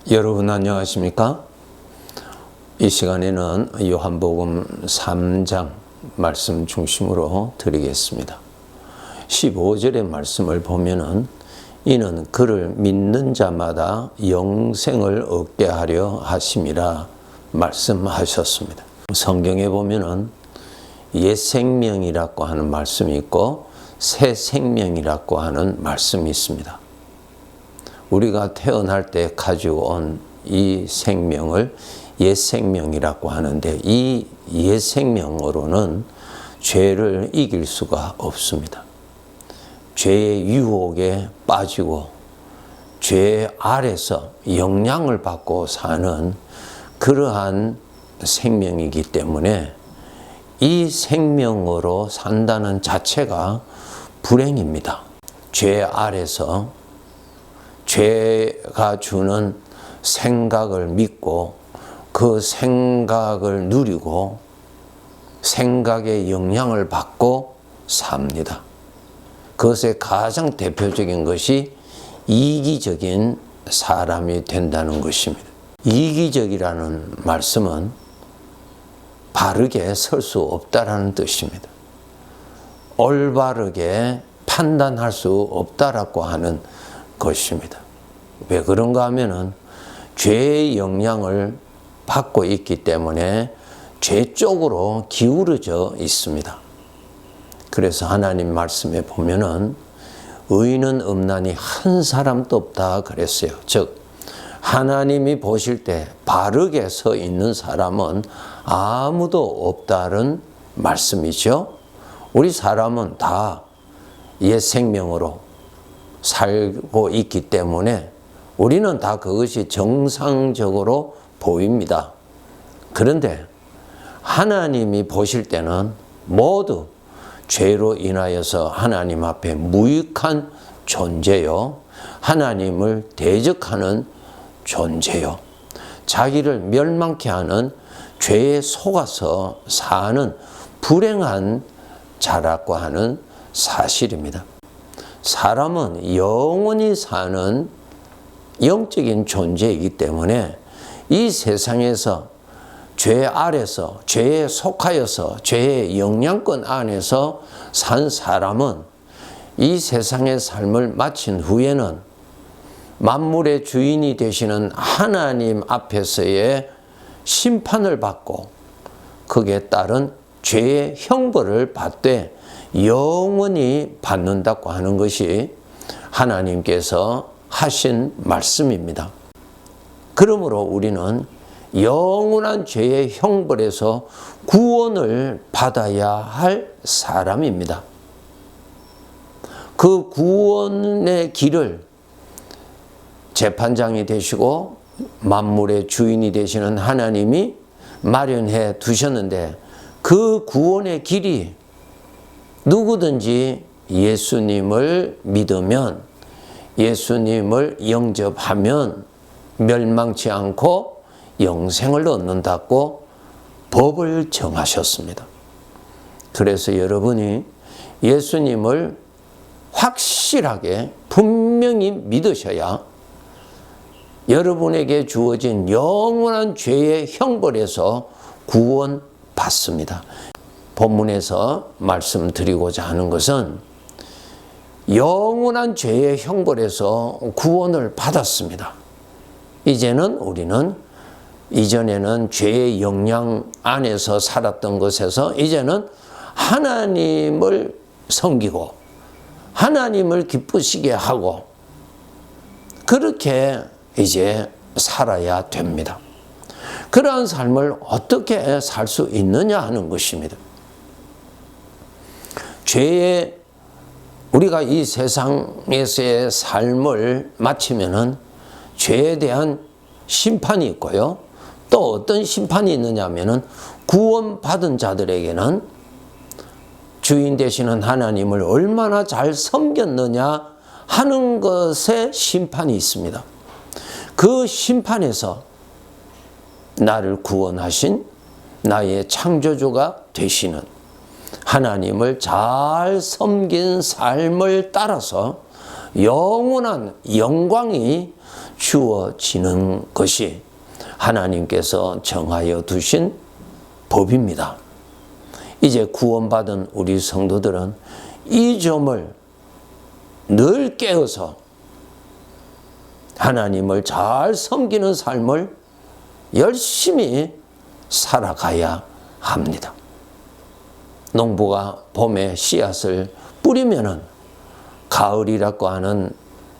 여러분 안녕하십니까? 이 시간에는 요한복음 3장 말씀 중심으로 드리겠습니다. 15절의 말씀을 보면은 이는 그를 믿는 자마다 영생을 얻게 하려 하심이라 말씀하셨습니다. 성경에 보면은 옛 생명이라고 하는 말씀이 있고 새 생명이라고 하는 말씀이 있습니다. 우리가 태어날 때 가지고 온 이 생명을 옛 생명이라고 하는데, 이 옛 생명으로는 죄를 이길 수가 없습니다. 죄의 유혹에 빠지고 죄 아래서 영향을 받고 사는 그러한 생명이기 때문에 이 생명으로 산다는 자체가 불행입니다. 죄 아래서 죄가 주는 생각을 믿고 그 생각을 누리고 생각의 영향을 받고 삽니다. 그것의 가장 대표적인 것이 이기적인 사람이 된다는 것입니다. 이기적이라는 말씀은 바르게 설 수 없다라는 뜻입니다. 올바르게 판단할 수 없다라고 하는 것입니다. 왜 그런가 하면은 죄의 영향을 받고 있기 때문에 죄 쪽으로 기울어져 있습니다. 그래서 하나님 말씀에 보면은 의인은 없나니 한 사람도 없다 그랬어요. 즉 하나님이 보실 때 바르게 서 있는 사람은 아무도 없다는 말씀이죠. 우리 사람은 다 옛 생명으로 살고 있기 때문에 우리는 다 그것이 정상적으로 보입니다. 그런데 하나님이 보실 때는 모두 죄로 인하여서 하나님 앞에 무익한 존재요, 하나님을 대적하는 존재요, 자기를 멸망케 하는 죄에 속아서 사는 불행한 자라고 하는 사실입니다. 사람은 영원히 사는 영적인 존재이기 때문에 이 세상에서 죄 아래서 죄에 속하여서 죄의 영향권 안에서 산 사람은 이 세상의 삶을 마친 후에는 만물의 주인이 되시는 하나님 앞에서의 심판을 받고 거기에 따른 죄의 형벌을 받되 영원히 받는다고 하는 것이 하나님께서 하신 말씀입니다. 그러므로 우리는 영원한 죄의 형벌에서 구원을 받아야 할 사람입니다. 그 구원의 길을 재판장이 되시고 만물의 주인이 되시는 하나님이 마련해 두셨는데, 그 구원의 길이 누구든지 예수님을 믿으면, 예수님을 영접하면 멸망치 않고 영생을 얻는다고 법을 정하셨습니다. 그래서 여러분이 예수님을 확실하게 분명히 믿으셔야 여러분에게 주어진 영원한 죄의 형벌에서 구원받습니다. 본문에서 말씀드리고자 하는 것은 영원한 죄의 형벌에서 구원을 받았습니다. 이제는 우리는 이전에는 죄의 영향 안에서 살았던 것에서 이제는 하나님을 섬기고 하나님을 기쁘시게 하고 그렇게 이제 살아야 됩니다. 그러한 삶을 어떻게 살 수 있느냐 하는 것입니다. 죄의 우리가 이 세상에서의 삶을 마치면은 죄에 대한 심판이 있고요. 또 어떤 심판이 있느냐 하면은 구원받은 자들에게는 주인 되시는 하나님을 얼마나 잘 섬겼느냐 하는 것에 심판이 있습니다. 그 심판에서 나를 구원하신 나의 창조주가 되시는 하나님을 잘 섬긴 삶을 따라서 영원한 영광이 주어지는 것이 하나님께서 정하여 두신 법입니다. 이제 구원받은 우리 성도들은 이 점을 늘 깨어서 하나님을 잘 섬기는 삶을 열심히 살아가야 합니다. 농부가 봄에 씨앗을 뿌리면은 가을이라고 하는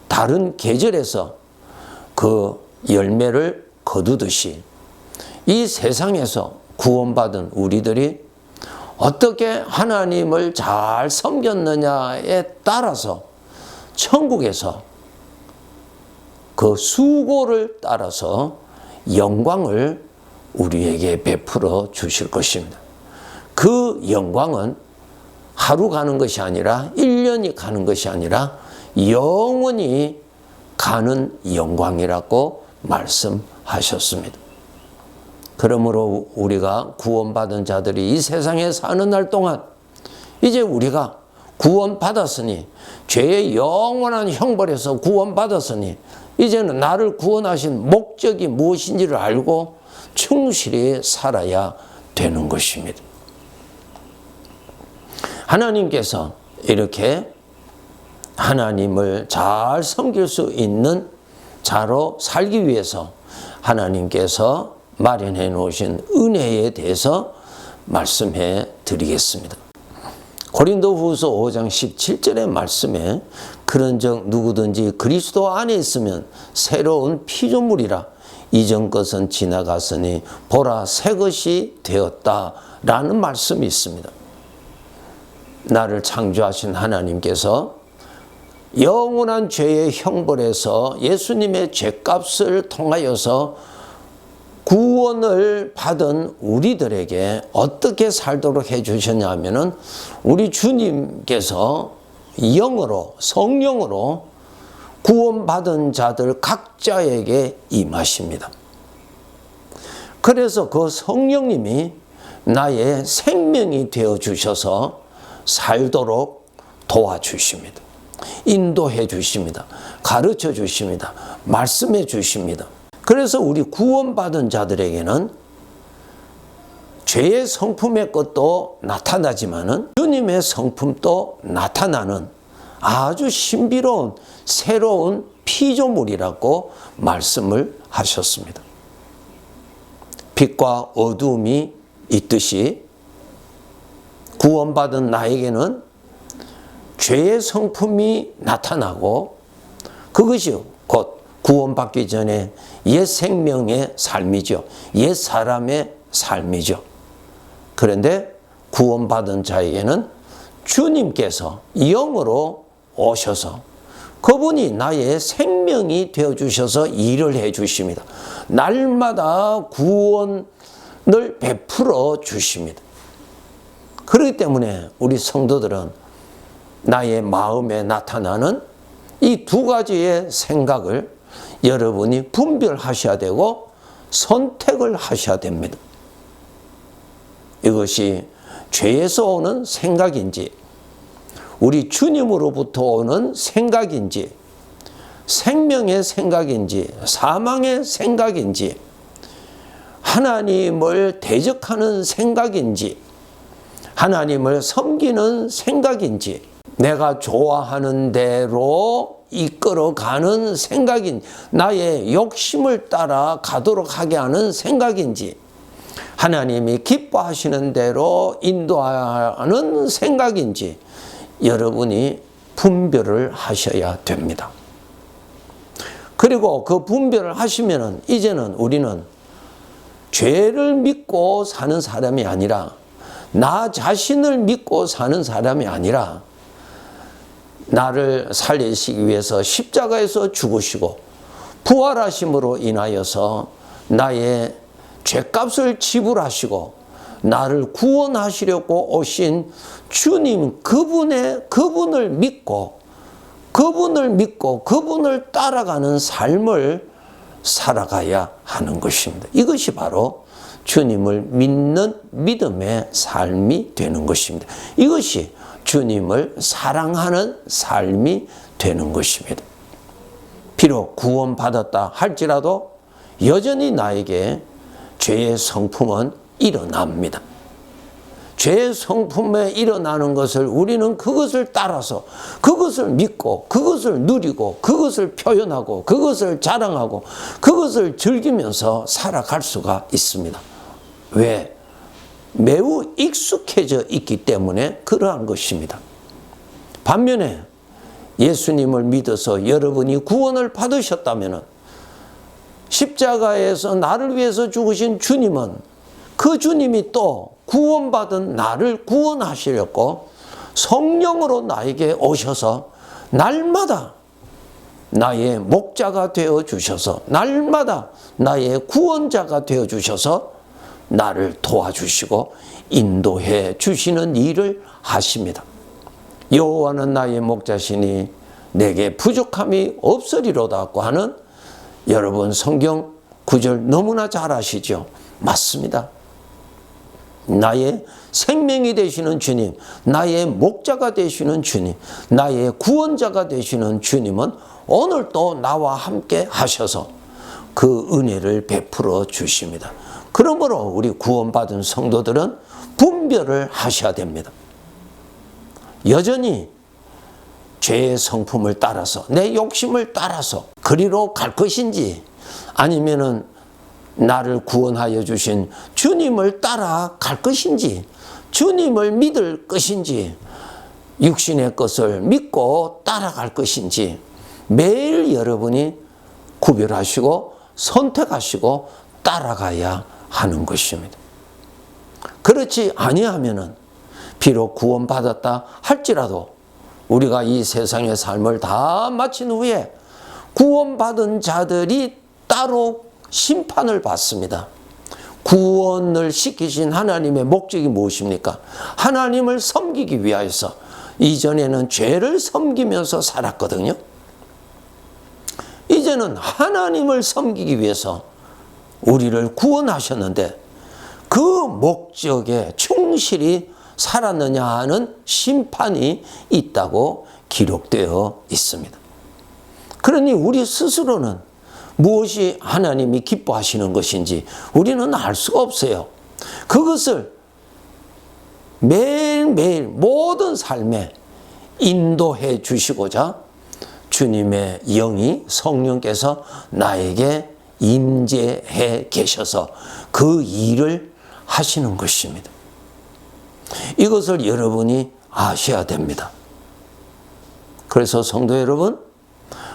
다른 계절에서 그 열매를 거두듯이 이 세상에서 구원받은 우리들이 어떻게 하나님을 잘 섬겼느냐에 따라서 천국에서 그 수고를 따라서 영광을 우리에게 베풀어 주실 것입니다. 그 영광은 하루 가는 것이 아니라 1년이 가는 것이 아니라 영원히 가는 영광이라고 말씀하셨습니다. 그러므로 우리가 구원받은 자들이 이 세상에 사는 날 동안 이제 우리가 구원받았으니 죄의 영원한 형벌에서 구원받았으니 이제는 나를 구원하신 목적이 무엇인지를 알고 충실히 살아야 되는 것입니다. 하나님께서 이렇게 하나님을 잘 섬길 수 있는 자로 살기 위해서 하나님께서 마련해 놓으신 은혜에 대해서 말씀해 드리겠습니다. 고린도후서 5장 17절의 말씀에 그런즉 누구든지 그리스도 안에 있으면 새로운 피조물이라 이전 것은 지나갔으니 보라 새 것이 되었다라는 말씀이 있습니다. 나를 창조하신 하나님께서 영원한 죄의 형벌에서 예수님의 죄값을 통하여서 구원을 받은 우리들에게 어떻게 살도록 해주셨냐 하면은 우리 주님께서 영으로 성령으로 구원받은 자들 각자에게 임하십니다. 그래서 그 성령님이 나의 생명이 되어 주셔서 살도록 도와주십니다. 인도해 주십니다. 가르쳐 주십니다. 말씀해 주십니다. 그래서 우리 구원받은 자들에게는 죄의 성품의 것도 나타나지만은 주님의 성품도 나타나는 아주 신비로운 새로운 피조물이라고 말씀을 하셨습니다. 빛과 어두움이 있듯이 구원받은 나에게는 죄의 성품이 나타나고 그것이 곧 구원받기 전에 옛 생명의 삶이죠. 옛 사람의 삶이죠. 그런데 구원받은 자에게는 주님께서 영으로 오셔서 그분이 나의 생명이 되어주셔서 일을 해주십니다. 날마다 구원을 베풀어 주십니다. 그렇기 때문에 우리 성도들은 나의 마음에 나타나는 이 두 가지의 생각을 여러분이 분별하셔야 되고 선택을 하셔야 됩니다. 이것이 죄에서 오는 생각인지 우리 주님으로부터 오는 생각인지 생명의 생각인지 사망의 생각인지 하나님을 대적하는 생각인지 하나님을 섬기는 생각인지 내가 좋아하는 대로 이끌어가는 생각인 나의 욕심을 따라 가도록 하게 하는 생각인지 하나님이 기뻐하시는 대로 인도하는 생각인지 여러분이 분별을 하셔야 됩니다. 그리고 그 분별을 하시면은 이제는 우리는 죄를 믿고 사는 사람이 아니라 나 자신을 믿고 사는 사람이 아니라 나를 살리시기 위해서 십자가에서 죽으시고 부활하심으로 인하여서 나의 죄값을 지불하시고 나를 구원하시려고 오신 주님 그분을 믿고 그분을 따라가는 삶을 살아가야 하는 것입니다. 이것이 바로 주님을 믿는 믿음의 삶이 되는 것입니다. 이것이 주님을 사랑하는 삶이 되는 것입니다. 비록 구원받았다 할지라도 여전히 나에게 죄의 성품은 일어납니다. 죄의 성품에 일어나는 것을 우리는 그것을 따라서 그것을 믿고 그것을 누리고 그것을 표현하고 그것을 자랑하고 그것을 즐기면서 살아갈 수가 있습니다. 왜? 매우 익숙해져 있기 때문에 그러한 것입니다. 반면에 예수님을 믿어서 여러분이 구원을 받으셨다면 십자가에서 나를 위해서 죽으신 주님은 그 주님이 또 구원받은 나를 구원하시려고 성령으로 나에게 오셔서 날마다 나의 목자가 되어 주셔서 날마다 나의 구원자가 되어 주셔서 나를 도와주시고 인도해 주시는 일을 하십니다. 여호와는 나의 목자시니 내게 부족함이 없으리로다고 하는 여러분 성경 구절 너무나 잘 아시죠? 맞습니다. 나의 생명이 되시는 주님, 나의 목자가 되시는 주님, 나의 구원자가 되시는 주님은 오늘 또 나와 함께 하셔서 그 은혜를 베풀어 주십니다. 그러므로 우리 구원받은 성도들은 분별을 하셔야 됩니다. 여전히 죄의 성품을 따라서 내 욕심을 따라서 그리로 갈 것인지 아니면은 나를 구원하여 주신 주님을 따라갈 것인지 주님을 믿을 것인지 육신의 것을 믿고 따라갈 것인지 매일 여러분이 구별하시고 선택하시고 따라가야 하는 것입니다. 그렇지 아니하면은 비록 구원받았다 할지라도 우리가 이 세상의 삶을 다 마친 후에 구원받은 자들이 따로 심판을 받습니다. 구원을 시키신 하나님의 목적이 무엇입니까? 하나님을 섬기기 위하여서 이전에는 죄를 섬기면서 살았거든요. 이제는 하나님을 섬기기 위해서 우리를 구원하셨는데 그 목적에 충실히 살았느냐 하는 심판이 있다고 기록되어 있습니다. 그러니 우리 스스로는 무엇이 하나님이 기뻐하시는 것인지 우리는 알 수가 없어요. 그것을 매일매일 모든 삶에 인도해 주시고자 주님의 영이 성령께서 나에게 임재해 계셔서 그 일을 하시는 것입니다. 이것을 여러분이 아셔야 됩니다. 그래서 성도 여러분,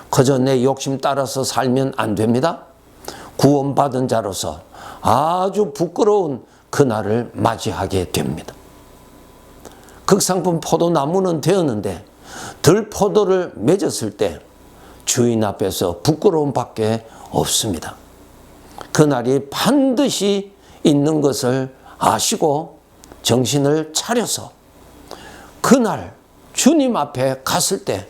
그저 내 욕심 따라서 살면 안 됩니다. 구원받은 자로서 아주 부끄러운 그날을 맞이하게 됩니다. 극상품 포도나무는 되었는데 들포도를 맺었을 때 주인 앞에서 부끄러움밖에 없습니다. 그날이 반드시 있는 것을 아시고 정신을 차려서 그날 주님 앞에 갔을 때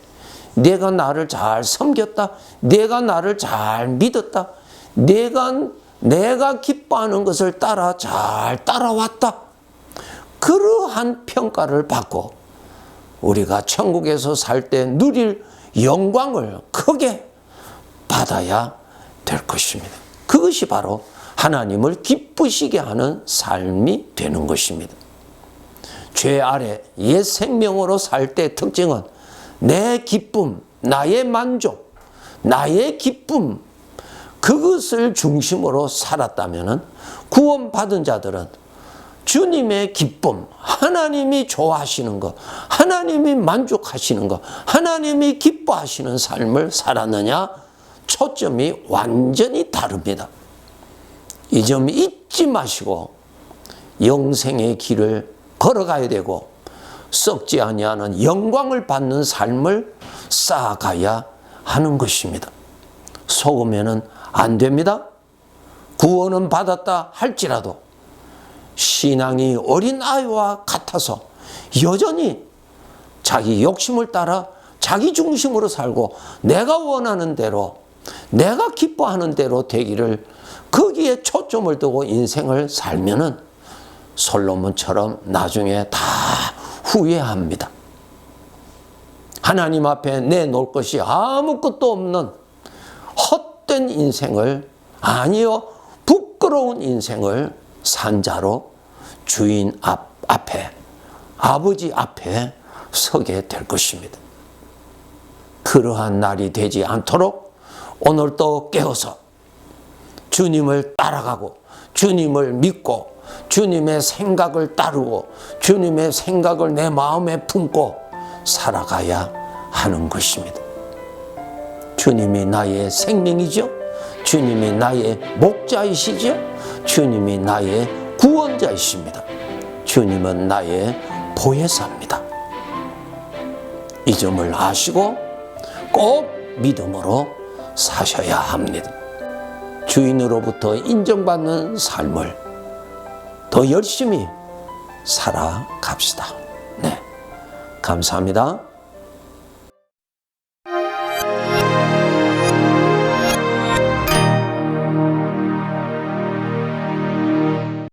내가 나를 잘 섬겼다, 내가 나를 잘 믿었다, 내가 기뻐하는 것을 따라 잘 따라왔다, 그러한 평가를 받고 우리가 천국에서 살 때 누릴 영광을 크게 받아야 될 것입니다. 그것이 바로 하나님을 기쁘시게 하는 삶이 되는 것입니다. 죄 아래 옛 생명으로 살 때 특징은 내 기쁨, 나의 만족, 나의 기쁨, 그것을 중심으로 살았다면 구원받은 자들은 주님의 기쁨, 하나님이 좋아하시는 것, 하나님이 만족하시는 것, 하나님이 기뻐하시는 삶을 살았느냐, 초점이 완전히 다릅니다. 이 점 잊지 마시고 영생의 길을 걸어가야 되고 썩지 아니하는 영광을 받는 삶을 쌓아가야 하는 것입니다. 속으면은 안 됩니다. 구원은 받았다 할지라도 신앙이 어린아이와 같아서 여전히 자기 욕심을 따라 자기 중심으로 살고 내가 원하는 대로 내가 기뻐하는 대로 되기를 거기에 초점을 두고 인생을 살면은 솔로몬처럼 나중에 다 후회합니다. 하나님 앞에 내놓을 것이 아무것도 없는 헛된 인생을, 아니요, 부끄러운 인생을 산 자로 주인 앞에, 아버지 앞에 서게 될 것입니다. 그러한 날이 되지 않도록 오늘도 깨어서 주님을 따라가고 주님을 믿고 주님의 생각을 따르고 주님의 생각을 내 마음에 품고 살아가야 하는 것입니다. 주님이 나의 생명이죠. 주님이 나의 목자이시죠. 주님이 나의 구원자이십니다. 주님은 나의 보혜사입니다. 이 점을 아시고 꼭 믿음으로 사셔야 합니다. 주인으로부터 인정받는 삶을 더 열심히 살아갑시다. 네, 감사합니다.